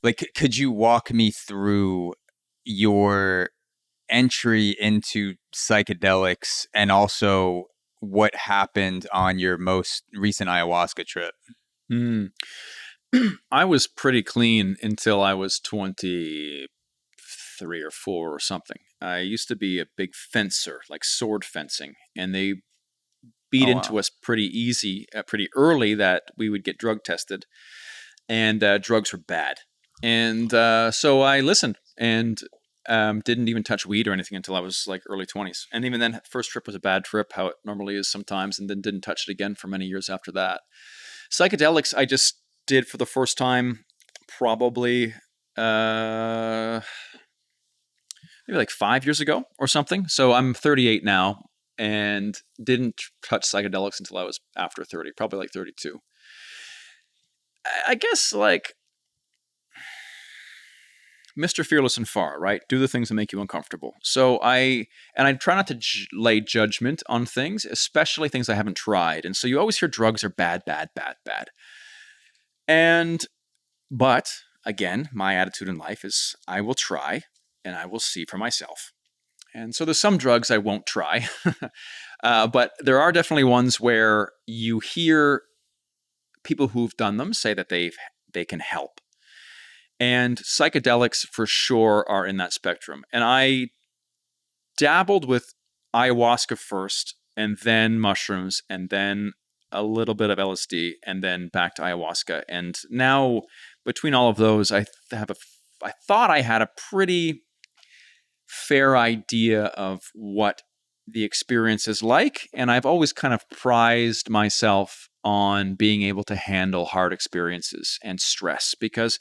Like, could you walk me through your entry into psychedelics and also what happened on your most recent ayahuasca trip? Mm. I was pretty clean until I was 23 or 4 or something. I used to be a big fencer, like sword fencing, and they beat Oh, wow. into us pretty early that we would get drug tested, and drugs were bad. And so I listened and didn't even touch weed or anything until I was like early 20s. And even then, first trip was a bad trip, how it normally is sometimes, and then didn't touch it again for many years after that. Psychedelics, I just did for the first time probably uh, maybe like 5 years ago or something. So I'm 38 now and didn't touch psychedelics until I was after 30, probably like 32. I guess like Mr. Fearless and Far, right? Do the things that make you uncomfortable. So I try not to lay judgment on things, especially things I haven't tried. And so you always hear drugs are bad, bad, bad, bad. And but again, my attitude in life is I will try and I will see for myself. And so there's some drugs I won't try, but there are definitely ones where you hear people who've done them say that they can help. And psychedelics for sure are in that spectrum. And I dabbled with ayahuasca first, and then mushrooms, and then a little bit of LSD, and then back to ayahuasca. And now, between all of those, I thought I had a pretty fair idea of what the experience is like. And I've always kind of prized myself on being able to handle hard experiences and stress, because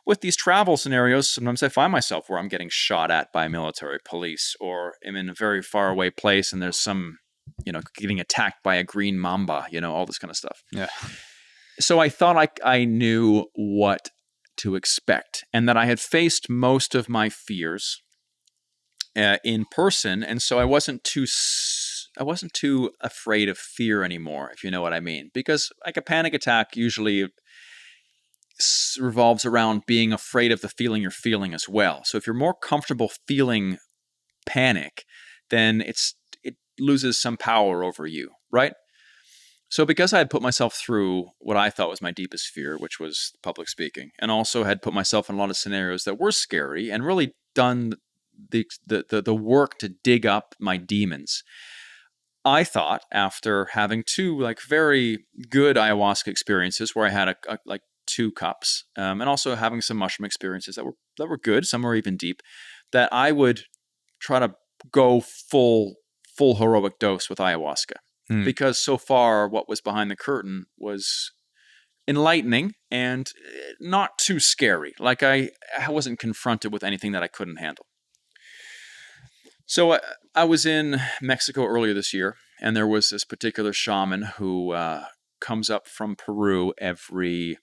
with these travel scenarios, sometimes I find myself where I'm getting shot at by military police, or I'm in a very far away place and there's some, getting attacked by a green mamba, all this kind of stuff. Yeah. So I thought I knew what to expect, and that I had faced most of my fears in person, and so I wasn't too afraid of fear anymore, if you know what I mean. Because like a panic attack usually revolves around being afraid of the feeling you're feeling as well. So if you're more comfortable feeling panic, then it loses some power over you, right? So because I had put myself through what I thought was my deepest fear, which was public speaking, and also had put myself in a lot of scenarios that were scary and really done the work to dig up my demons, I thought, after having two like very good ayahuasca experiences where I had like 2 cups, and also having some mushroom experiences that were good, some were even deep, that I would try to go full heroic dose with ayahuasca. Hmm. Because so far, what was behind the curtain was enlightening and not too scary. Like I wasn't confronted with anything that I couldn't handle. So I was in Mexico earlier this year, and there was this particular shaman who comes up from Peru every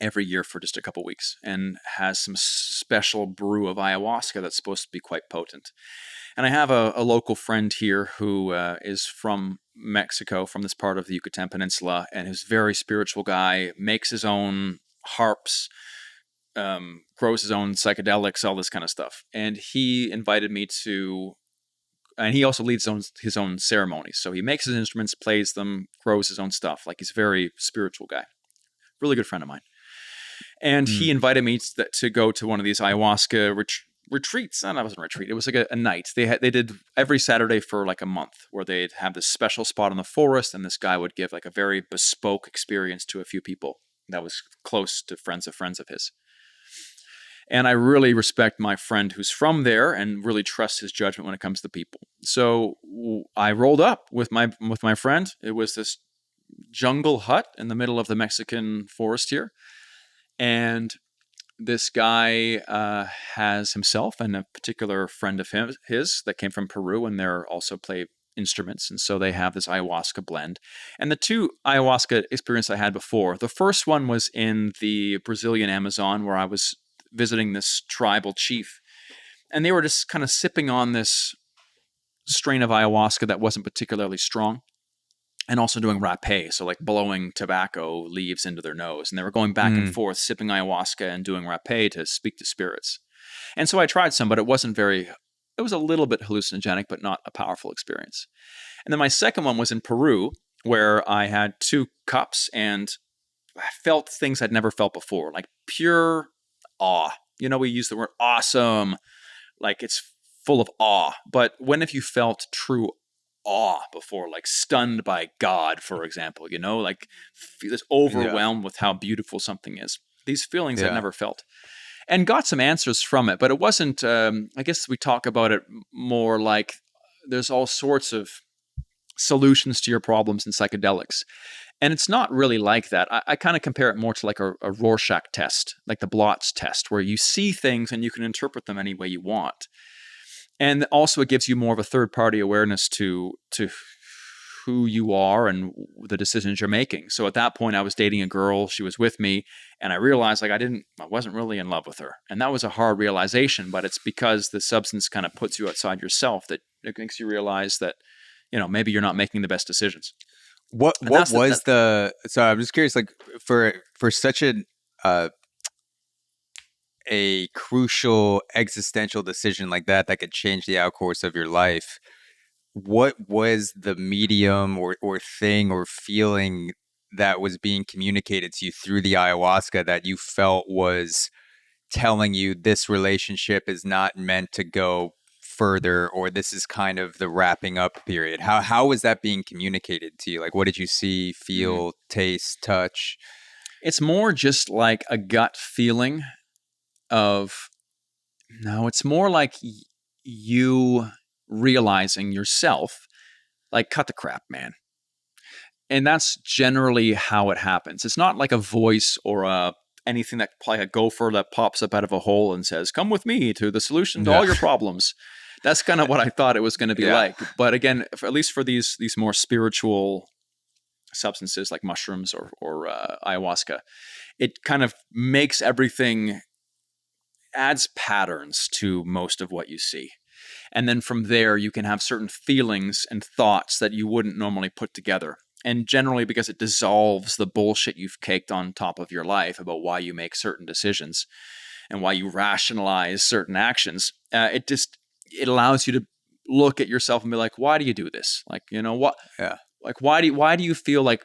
year for just a couple weeks and has some special brew of ayahuasca that's supposed to be quite potent. And I have a local friend here who is from Mexico, from this part of the Yucatan Peninsula, and is a very spiritual guy, makes his own harps, grows his own psychedelics, all this kind of stuff. And he invited me to, and he also leads his own ceremonies. So he makes his instruments, plays them, grows his own stuff. Like, he's a very spiritual guy. Really good friend of mine. And he invited me to go to one of these ayahuasca retreats. And that wasn't a retreat. It was like a night. They did every Saturday for like a month, where they'd have this special spot in the forest, and this guy would give like a very bespoke experience to a few people that was close to friends of his. And I really respect my friend who's from there and really trust his judgment when it comes to people. So I rolled up with my friend. It was this jungle hut in the middle of the Mexican forest here. And this guy has himself and a particular friend of his that came from Peru, and they're also play instruments. And so they have this ayahuasca blend. And the 2 ayahuasca experiences I had before, the first one was in the Brazilian Amazon, where I was visiting this tribal chief, and they were just kind of sipping on this strain of ayahuasca that wasn't particularly strong. and also doing rapé, so like blowing tobacco leaves into their nose. And they were going back and forth, sipping ayahuasca and doing rapé to speak to spirits. And so I tried some, but it was a little bit hallucinogenic, but not a powerful experience. And then my second one was in Peru, where I had 2 cups and I felt things I'd never felt before, like pure awe. We use the word awesome, like it's full of awe. But when have you felt true awe before, like stunned by God, for example, like this Yeah. overwhelmed with how beautiful something is? These feelings I'd Yeah. never felt, and got some answers from it, but it wasn't, I guess we talk about it more like there's all sorts of solutions to your problems in psychedelics. And it's not really like that. I kind of compare it more to like a Rorschach test, like the blots test, where you see things and you can interpret them any way you want. And also it gives you more of a third party awareness to who you are and the decisions you're making. So at that point I was dating a girl, she was with me, and I realized like I wasn't really in love with her. And that was a hard realization, but it's because the substance kind of puts you outside yourself that it makes you realize that, maybe you're not making the best decisions. And What was so I'm just curious, like for such uh, a crucial existential decision like that could change the outcourse of your life, what was the medium or thing or feeling that was being communicated to you through the ayahuasca that you felt was telling you this relationship is not meant to go further, or this is kind of the wrapping up period? How was that being communicated to you? Like, what did you see, Mm. feel, taste, touch? It's more just like a gut feeling of, no, it's more like you realizing yourself, like, cut the crap, man. And that's generally how it happens. It's not like a voice or anything like a gopher that pops up out of a hole and says, "Come with me to the solution to Yeah. all your problems." That's kind of what I thought it was going to be Yeah. like. But again, at least for these more spiritual substances like mushrooms or ayahuasca, it kind of makes everything, adds patterns to most of what you see. And then from there, you can have certain feelings and thoughts that you wouldn't normally put together. And generally, because it dissolves the bullshit you've caked on top of your life about why you make certain decisions and why you rationalize certain actions, it allows you to look at yourself and be like, why do you do this? Like, what? Yeah. Like, why do you feel like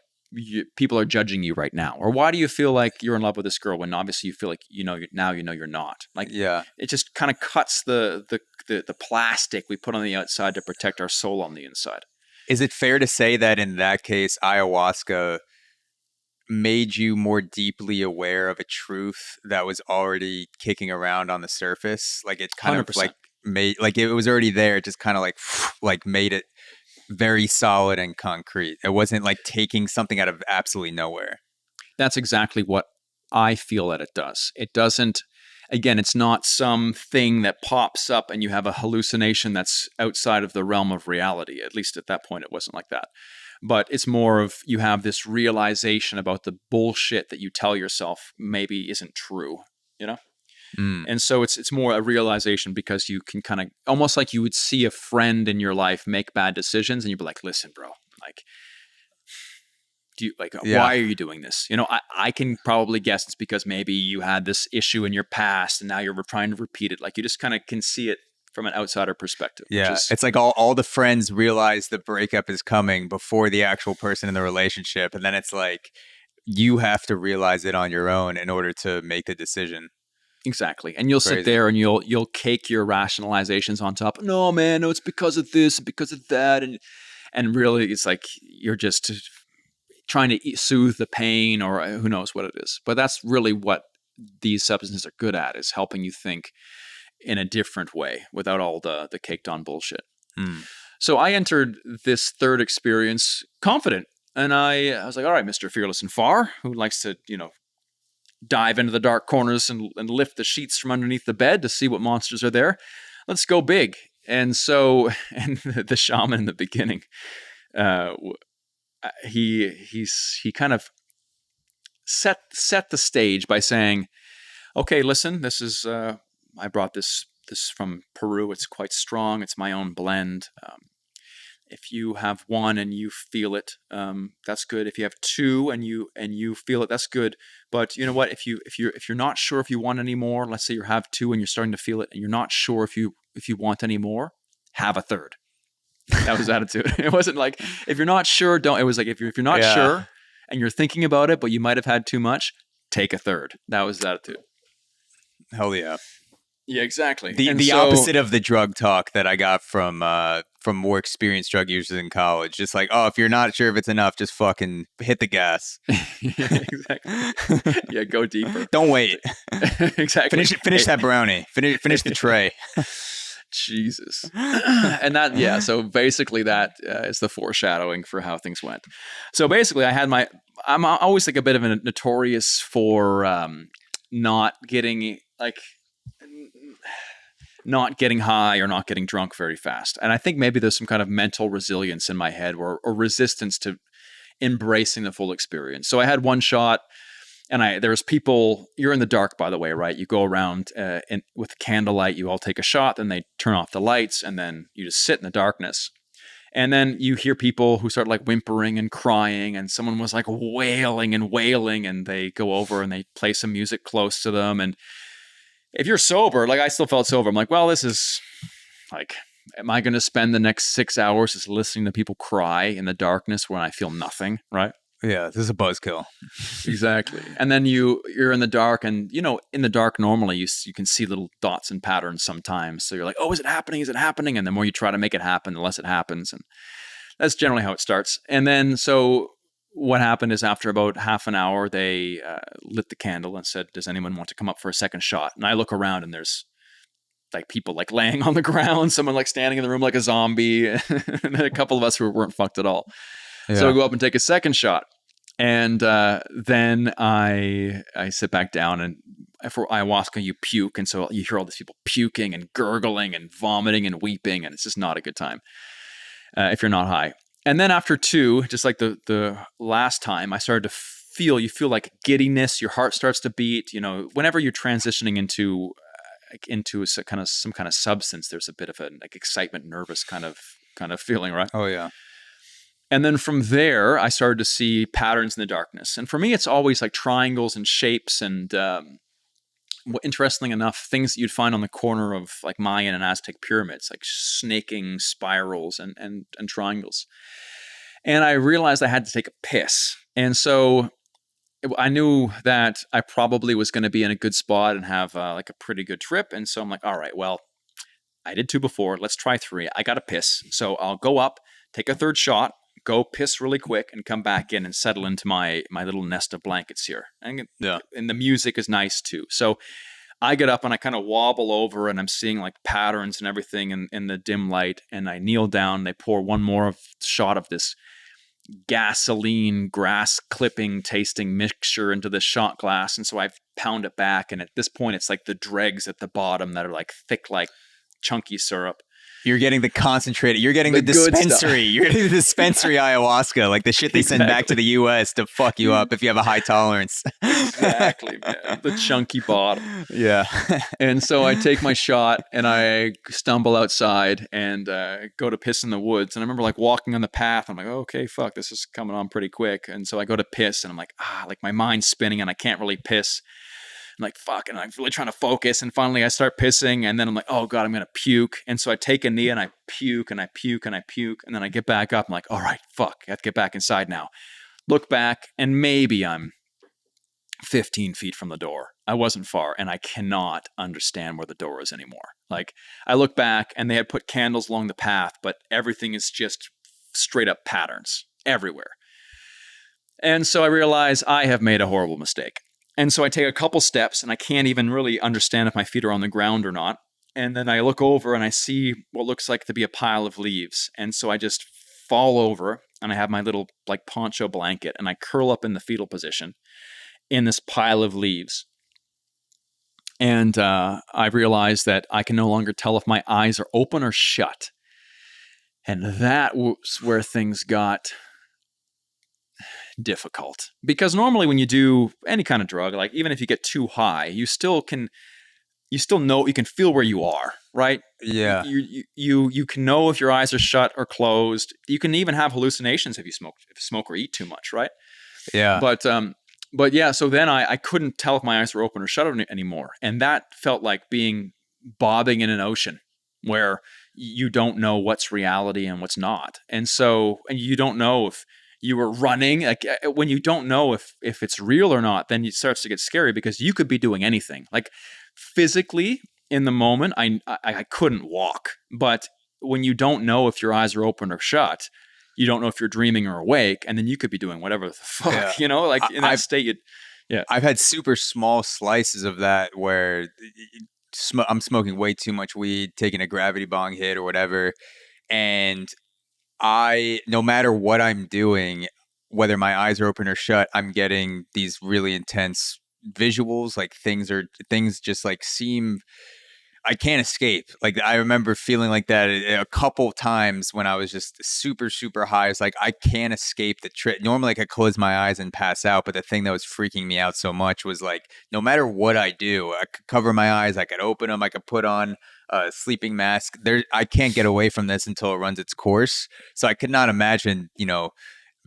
people are judging you right now, or why do you feel like you're in love with this girl when obviously you feel like now you're not? Like, Yeah. it just kind of cuts the plastic we put on the outside to protect our soul on the inside. Is it fair to say that in that case, ayahuasca made you more deeply aware of a truth that was already kicking around on the surface? Like, it kind of 100%. made, like, it was already there. It just kind of like made it very solid and concrete. It wasn't like taking something out of absolutely nowhere. That's exactly what I feel that it does. It doesn't, again, it's not something that pops up and you have a hallucination that's outside of the realm of reality. At least at that point, it wasn't like that. But it's more of, you have this realization about the bullshit that you tell yourself maybe isn't true, you know? Mm. And so it's more a realization, because you can kind of, almost like you would see a friend in your life make bad decisions and you'd be like, listen, bro, like, Yeah. why are you doing this? I can probably guess it's because maybe you had this issue in your past and now you're trying to repeat it. Like, you just kind of can see it from an outsider perspective. Yeah. Which is, It's like all the friends realize the breakup is coming before the actual person in the relationship. And then it's like you have to realize it on your own in order to make the decision. exactly. And you'll sit Crazy. there and you'll cake your rationalizations on top. No, man, no, it's because of this, because of that. And really it's like you're just trying to soothe the pain, or who knows what it is. But that's really what these substances are good at, is helping you think in a different way without all the caked on bullshit. Mm. So I entered this third experience confident, and I was like, all right, Mr. Fearless and Far, who likes to, dive into the dark corners and lift the sheets from underneath the bed to see what monsters are there. Let's go big. And so, and the shaman in the beginning, he kind of set the stage by saying, okay, listen, this is, I brought this from Peru. It's quite strong. It's my own blend. If you have one and you feel it, that's good. If you have two and you feel it, that's good. But you know what? If you're not sure if you want any more, let's say you have two and you're starting to feel it, and you're not sure if you want any more, have a third. That was his attitude. It wasn't like, if you're not sure, don't. It was like, if you're not sure and you're thinking about it, but you might have had too much, take a third. That was his attitude. Hell yeah. Yeah, exactly. The opposite of the drug talk that I got from more experienced drug users in college. Just like, oh, if you're not sure if it's enough, just fucking hit the gas. Yeah, exactly. Yeah, go deeper. Don't wait. Exactly. Finish that brownie. Finish the tray. Jesus. And that, yeah, so basically that is the foreshadowing for how things went. So basically I'm always like a bit of a notorious for not getting high or not getting drunk very fast. And I think maybe there's some kind of mental resilience in my head or resistance to embracing the full experience. So I had one shot, and there's people, you're in the dark, by the way, right? You go around with candlelight, you all take a shot, then they turn off the lights, and then you just sit in the darkness. And then you hear people who start like whimpering and crying, and someone was like wailing, and they go over and they play some music close to them. And if you're sober, like I still felt sober, I'm like, well, this is like, am I going to spend the next 6 hours just listening to people cry in the darkness when I feel nothing, right? Yeah, this is a buzzkill. Exactly. And then you're in the dark, and in the dark normally you can see little dots and patterns sometimes. So you're like, oh, is it happening? Is it happening? And the more you try to make it happen, the less it happens. And that's generally how it starts. And then so what happened is, after about half an hour, they lit the candle and said, does anyone want to come up for a second shot? And I look around, and there's like people like laying on the ground, someone like standing in the room like a zombie, and then a couple of us who weren't fucked at all. Yeah. So I go up and take a second shot. And then I sit back down, and for ayahuasca, you puke. And so you hear all these people puking and gurgling and vomiting and weeping. And it's just not a good time if you're not high. And then after two, just like the last time, I started to you feel like giddiness. Your heart starts to beat. Whenever you're transitioning into some kind of substance, there's a bit of a like excitement, nervous kind of feeling, right? Oh yeah. And then from there, I started to see patterns in the darkness. And for me, it's always like triangles and shapes and, interestingly enough, things that you'd find on the corner of like Mayan and Aztec pyramids, like snaking spirals and triangles. And I realized I had to take a piss. And so I knew that I probably was going to be in a good spot and have like a pretty good trip. And so I'm like, all right, well, I did two before. Let's try three. I got to piss. So I'll go up, take a third shot, go piss really quick, and come back in and settle into my little nest of blankets here. And the music is nice too. So I get up and I kind of wobble over, and I'm seeing like patterns and everything in the dim light. And I kneel down. They pour one more shot of this gasoline grass clipping tasting mixture into the shot glass. And so I pound it back. And at this point, it's like the dregs at the bottom that are like thick, like chunky syrup. You're getting the concentrated. You're getting the dispensary. You're getting the dispensary ayahuasca, like the shit they send back to the U.S. to fuck you up if you have a high tolerance. Exactly, man. The chunky bottom. Yeah. And so I take my shot and I stumble outside and go to piss in the woods. And I remember like walking on the path. I'm like, oh, okay, fuck, this is coming on pretty quick. And so I go to piss, and I'm like, like my mind's spinning and I can't really piss. I'm like, fuck, and I'm really trying to focus. And finally I start pissing, and then I'm like, oh God, I'm going to puke. And so I take a knee and I puke and I puke and I puke. And then I get back up. I'm like, all right, fuck, I have to get back inside now. Look back, and maybe I'm 15 feet from the door. I wasn't far, and I cannot understand where the door is anymore. Like, I look back, and they had put candles along the path, but everything is just straight up patterns everywhere. And so I realize I have made a horrible mistake. And so I take a couple steps, and I can't even really understand if my feet are on the ground or not. And then I look over and I see what looks like to be a pile of leaves. And so I just fall over, and I have my little like poncho blanket, and I curl up in the fetal position in this pile of leaves. And I realize that I can no longer tell if my eyes are open or shut. And that was where things got difficult, because normally when you do any kind of drug, like even if you get too high, you still know, you can feel where you are, right? Yeah. You can know if your eyes are shut or closed. You can even have hallucinations if you smoke or eat too much, right? Yeah. But yeah, so then I couldn't tell if my eyes were open or shut anymore. And that felt like being bobbing in an ocean where you don't know what's reality and what's not. And you don't know if you were running. Like when you don't know if it's real or not, then it starts to get scary because you could be doing anything. Like physically in the moment, I couldn't walk. But when you don't know if your eyes are open or shut, you don't know if you're dreaming or awake, and then you could be doing whatever the fuck, Yeah. like in that state. Yeah. I've had super small slices of that where I'm smoking way too much weed, taking a gravity bong hit or whatever. And no matter what I'm doing, whether my eyes are open or shut, I'm getting these really intense visuals. Like things just like seem, I can't escape. Like I remember feeling like that a couple times when I was just super, super high. It's like I can't escape the trip. Normally I could close my eyes and pass out, but the thing that was freaking me out so much was like, no matter what I do, I could cover my eyes, I could open them, I could put on a sleeping mask. I can't get away from this until it runs its course. So I could not imagine,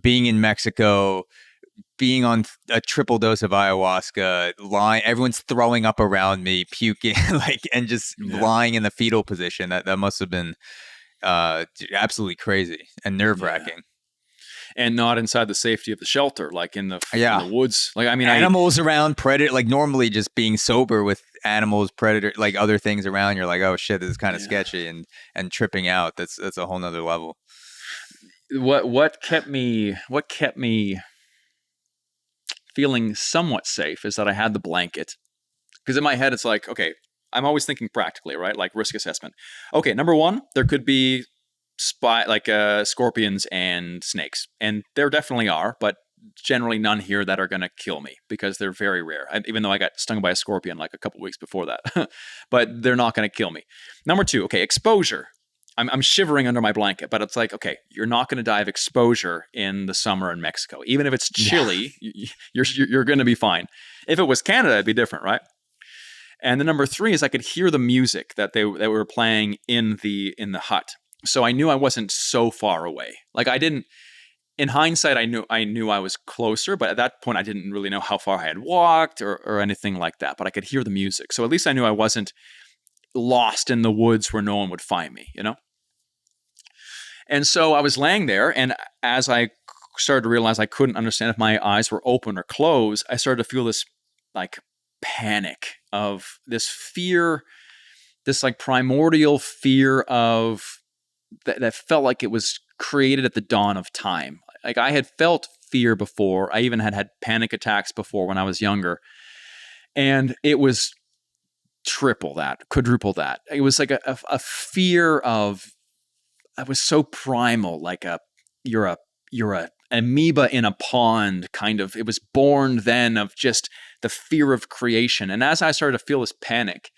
being in Mexico, being on a triple dose of ayahuasca, everyone's throwing up around me, puking, and just lying in the fetal position. That must have been absolutely crazy and nerve wracking. And not inside the safety of the shelter, like in the woods. Like I mean, animals around, predator. Like normally, just being sober with animals, predator, like other things around, you're like, oh shit, this is kind of sketchy, and tripping out. That's a whole nother level. What kept me feeling somewhat safe is that I had the blanket. Because in my head, it's like, okay, I'm always thinking practically, right? Like risk assessment. Okay, number one, there could be scorpions and snakes. And there definitely are, but generally none here that are going to kill me because they're very rare. Even though I got stung by a scorpion like a couple weeks before that. But they're not going to kill me. Number two, okay, exposure. I'm shivering under my blanket, but it's like, okay, you're not going to die of exposure in the summer in Mexico. Even if it's chilly, you're going to be fine. If it was Canada, it'd be different, right? And the number three is I could hear the music that they were playing in the hut. So I knew I wasn't so far away. Like I didn't, in hindsight, I knew I was closer, but at that point I didn't really know how far I had walked or anything like that. But I could hear the music. So at least I knew I wasn't lost in the woods where no one would find me, And so I was laying there, and as I started to realize I couldn't understand if my eyes were open or closed, I started to feel this like panic of this fear, this like primordial fear of that felt like it was created at the dawn of time. Like I had felt fear before. I even had panic attacks before when I was younger. And it was quadruple that. It was like a fear of, I was so primal, like you're a amoeba in a pond kind of. It was born then of just the fear of creation. And as I started to feel this panic,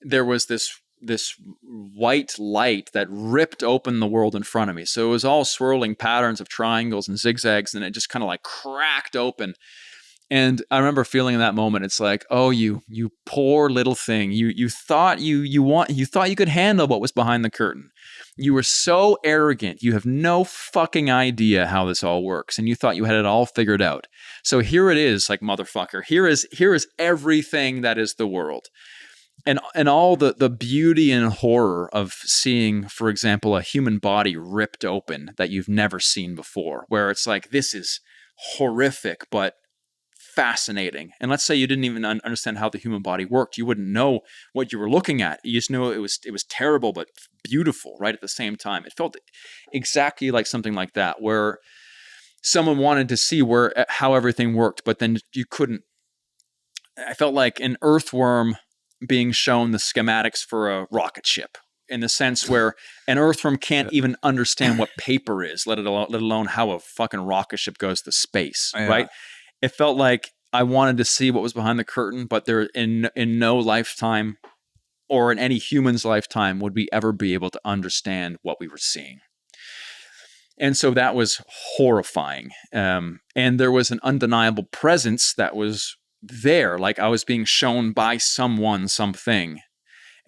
there was this white light that ripped open the world in front of me. So it was all swirling patterns of triangles and zigzags, and it just kind of like cracked open. And I remember feeling in that moment, it's like, oh, you poor little thing. You thought you thought you could handle what was behind the curtain. You were so arrogant. You have no fucking idea how this all works. And you thought you had it all figured out. So here it is, like, motherfucker. Here is everything that is the world. And all the beauty and horror of seeing, for example, a human body ripped open that you've never seen before, where it's like, this is horrific, but fascinating. And let's say you didn't even understand how the human body worked. You wouldn't know what you were looking at. You just knew it was terrible, but beautiful, right? At the same time, it felt exactly like something like that, where someone wanted to see how everything worked, but then you couldn't. I felt like an earthworm being shown the schematics for a rocket ship, in the sense where an earthworm can't even understand what paper is, let alone how a fucking rocket ship goes to space, right? It felt like I wanted to see what was behind the curtain, but there in no lifetime or in any human's lifetime would we ever be able to understand what we were seeing. And so that was horrifying. And there was an undeniable presence that was there, like I was being shown by someone something.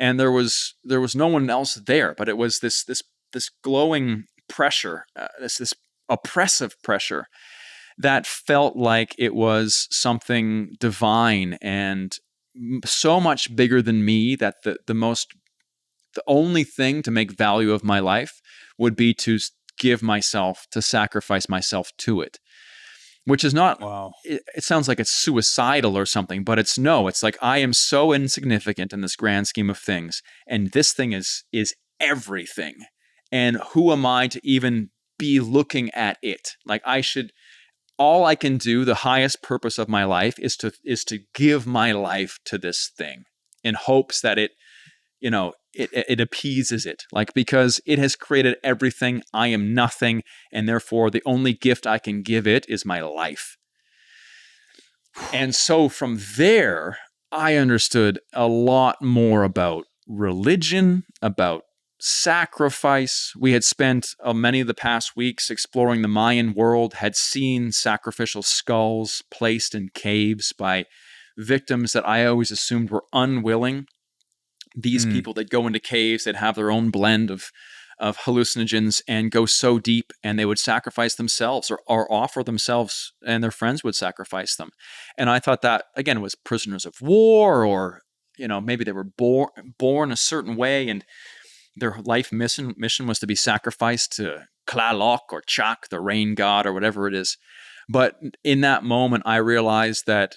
and there was no one else there, but it was this glowing pressure, this oppressive pressure that felt like it was something divine and so much bigger than me, that the only thing to make value of my life would be to give myself, to sacrifice myself to it, which is not, Wow. it sounds like it's suicidal or something, but it's like, I am so insignificant in this grand scheme of things, and this thing is everything. And who am I to even be looking at it? Like, all I can do, the highest purpose of my life is to give my life to this thing in hopes that it, it appeases it, like, because it has created everything. I am nothing, and therefore the only gift I can give it is my life. And so from there, I understood a lot more about religion, about sacrifice. We had spent many of the past weeks exploring the Mayan world, had seen sacrificial skulls placed in caves by victims that I always assumed were unwilling. These people that go into caves, that have their own blend of hallucinogens and go so deep, and they would sacrifice themselves or offer themselves, and their friends would sacrifice them. And I thought that, again, was prisoners of war, or maybe they were born a certain way, and their life mission was to be sacrificed to Tlaloc or Chak, the rain god, or whatever it is. But in that moment, I realized that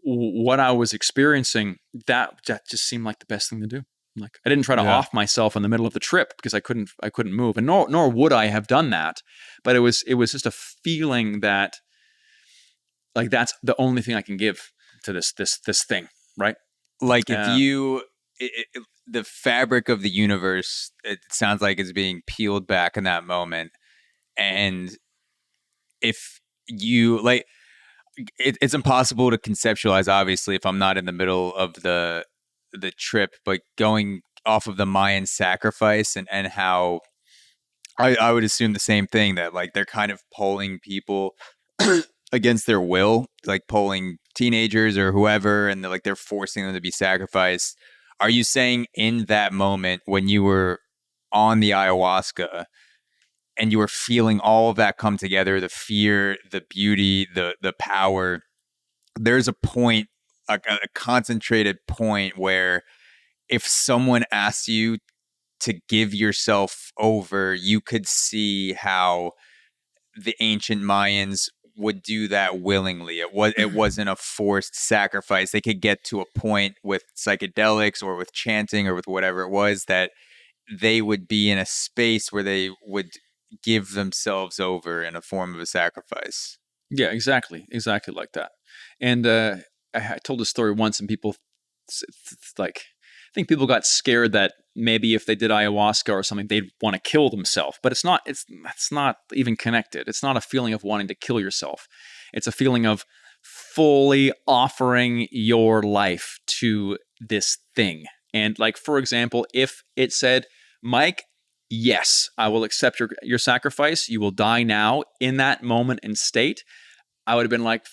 what I was experiencing, that just seemed like the best thing to do. Like, I didn't try to off myself in the middle of the trip, because I couldn't move, and nor would I have done that. But it was just a feeling that, like, that's the only thing I can give to this thing, right? Like, if the fabric of the universe, it sounds like, is being peeled back in that moment, and if you like, it's impossible to conceptualize, obviously, if I'm not in the middle of the trip, but going off of the Mayan sacrifice, and how I would assume the same thing, that, like, they're kind of polling people against their will, like polling teenagers or whoever, and they're forcing them to be sacrificed. Are you saying in that moment, when you were on the ayahuasca and you were feeling all of that come together, the fear, the beauty, the power, there's a point, a concentrated point, where if someone asks you to give yourself over, you could see how the ancient Mayans would do that willingly. It wasn't a forced sacrifice. They could get to a point with psychedelics or with chanting or with whatever it was, that they would be in a space where they would give themselves over in a form of a sacrifice. Yeah, exactly like that. And I told this story once, and people, like, I think people got scared that maybe if they did ayahuasca or something, they'd want to kill themselves. But it's not. It's not even connected. It's not a feeling of wanting to kill yourself. It's a feeling of fully offering your life to this thing. And, like, for example, if it said, Mike, yes, I will accept your sacrifice, you will die now, in that moment and state, I would have been like,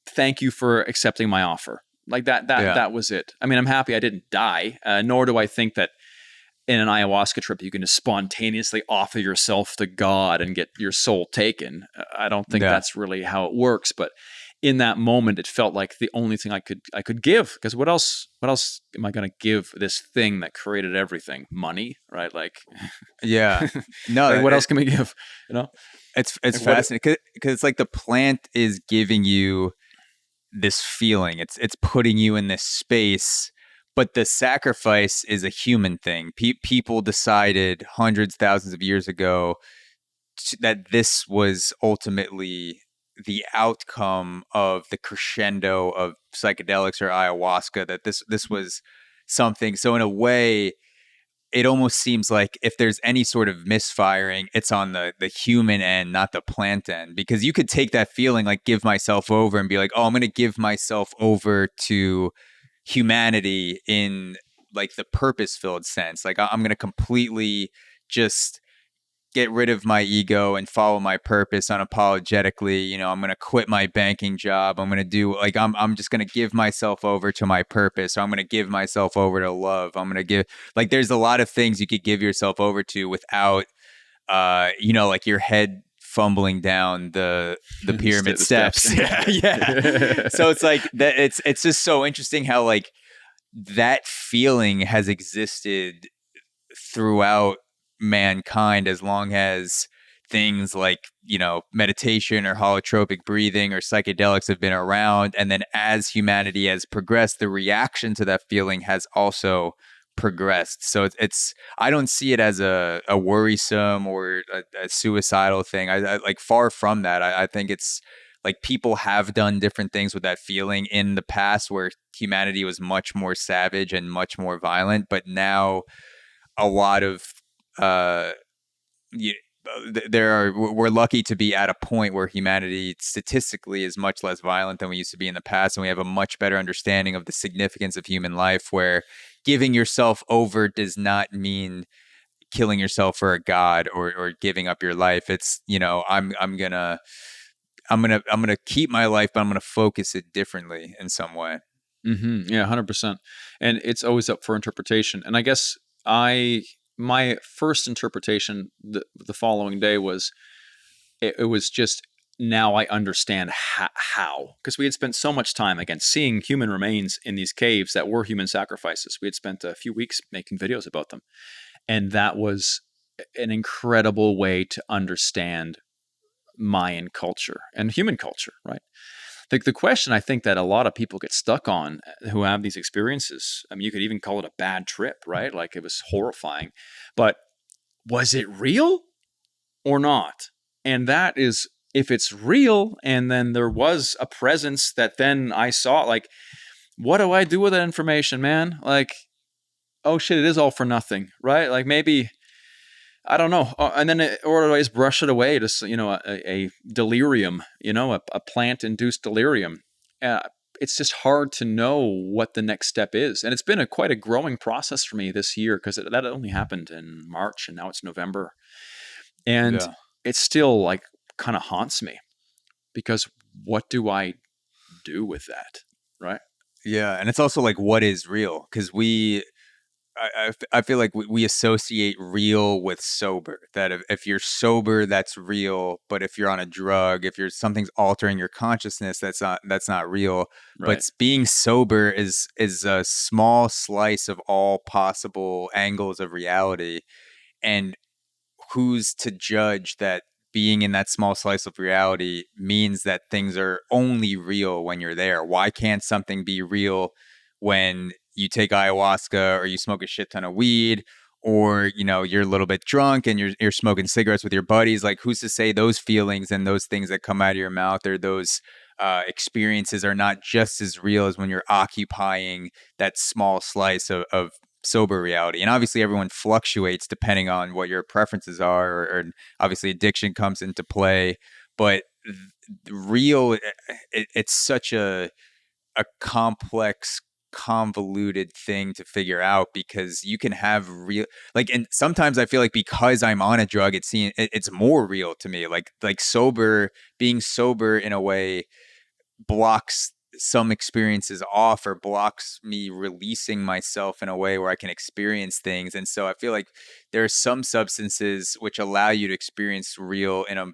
thank you for accepting my offer. Like, that was it. I mean, I'm happy I didn't die, nor do I think that in an ayahuasca trip you can just spontaneously offer yourself to God and get your soul taken. I don't think that's really how it works. But in that moment, it felt like the only thing I could give, because what else am I going to give this thing that created everything? Money, right? Like, yeah, no. Like, what else can we give? It's fascinating, because it's like the plant is giving you this feeling. It's putting you in this space, but the sacrifice is a human thing. People decided hundreds, thousands of years ago that this was ultimately the outcome of the crescendo of psychedelics or ayahuasca, that this was something. So in a way, it almost seems like if there's any sort of misfiring, it's on the human end, not the plant end. Because you could take that feeling, like, give myself over, and be like, oh, I'm going to give myself over to humanity in, like, the purpose-filled sense. Like, I'm going to completely just get rid of my ego and follow my purpose unapologetically. You know, I'm going to quit my banking job. I'm going to do like, I'm just going to give myself over to my purpose. Or I'm going to give myself over to love. I'm going to give, like, there's a lot of things you could give yourself over to without, you know, like your head fumbling down the pyramid The steps. Yeah. So it's like that. It's just so interesting how like that feeling has existed throughout mankind as long as things like, you know, meditation or holotropic breathing or psychedelics have been around. And then as humanity has progressed, the reaction to that feeling has also progressed. So it's I don't see it as a worrisome or a suicidal thing. I like far from that. I think it's like people have done different things with that feeling in the past where humanity was much more savage and much more violent, but now a lot of uh you, we're lucky to be at a point where humanity statistically is much less violent than we used to be in the past, and we have a much better understanding of the significance of human life, where giving yourself over does not mean killing yourself for a god or giving up your life. It's, you know, I'm gonna keep my life, but I'm gonna focus it differently in some way. Yeah, 100%. And it's always up for interpretation. And I guess my first interpretation the following day was it was just now I understand how, because we had spent so much time again seeing human remains in these caves that were human sacrifices. We had spent a few weeks making videos about them, and that was an incredible way to understand Mayan culture and human culture, right? The question I think that a lot of people get stuck on who have these experiences, I mean, you could even call it a bad trip, right? Like it was horrifying, but was it real or not? And that is, if it's real, and then there was a presence that then I saw, like, what do I do with that information, man? Like, oh shit, it is all for nothing, right? Like maybe, I don't know. And then, or do I just brush it away to, you know, a delirium, you know, a plant-induced delirium? Uh, it's just hard to know what the next step is. And it's been quite a growing process for me this year, because that only happened in March and now it's November. And Yeah. it still like kind of haunts me, because what do I do with that? Right. Yeah, and it's also like what is real, because I feel like we associate real with sober. That if you're sober, that's real. But if you're on a drug, if you're something's altering your consciousness, that's not real. But Right. being sober is a small slice of all possible angles of reality. And who's to judge that being in that small slice of reality means that things are only real when you're there? Why can't something be real when you take ayahuasca or you smoke a shit ton of weed, or you know you're a little bit drunk and you're smoking cigarettes with your buddies? Like, who's to say those feelings and those things that come out of your mouth or those experiences are not just as real as when you're occupying that small slice of sober reality? And obviously everyone fluctuates depending on what your preferences are, or obviously addiction comes into play, but real, it's such a complex, convoluted thing to figure out, because you can have real, like, and sometimes I feel like because I'm on a drug, it's more real to me, like sober, being sober in a way blocks some experiences off, or blocks me releasing myself in a way where I can experience things. And so I feel like there are some substances which allow you to experience real in a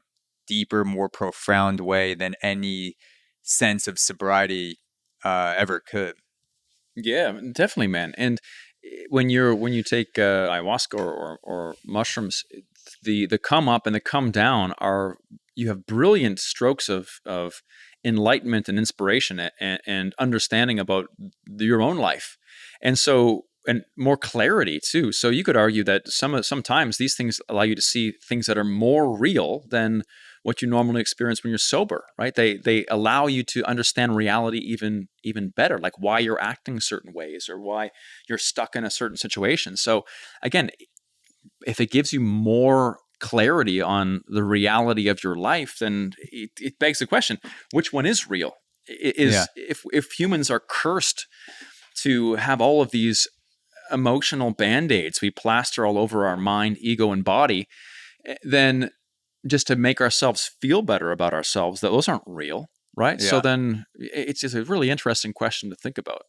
deeper, more profound way than any sense of sobriety ever could. Yeah, definitely, man. And when you take ayahuasca or mushrooms, the come up and the come down are, you have brilliant strokes of enlightenment and inspiration and understanding about your own life, and so, and more clarity too. So you could argue that sometimes these things allow you to see things that are more real than what you normally experience when you're sober, right? They allow you to understand reality even better, like why you're acting certain ways or why you're stuck in a certain situation. So again, if it gives you more clarity on the reality of your life, then it begs the question, which one is real? Yeah. Is, if humans are cursed to have all of these emotional band-aids we plaster all over our mind, ego, and body, then just to make ourselves feel better about ourselves, that those aren't real, right? So Yeah. then it's just a really interesting question to think about.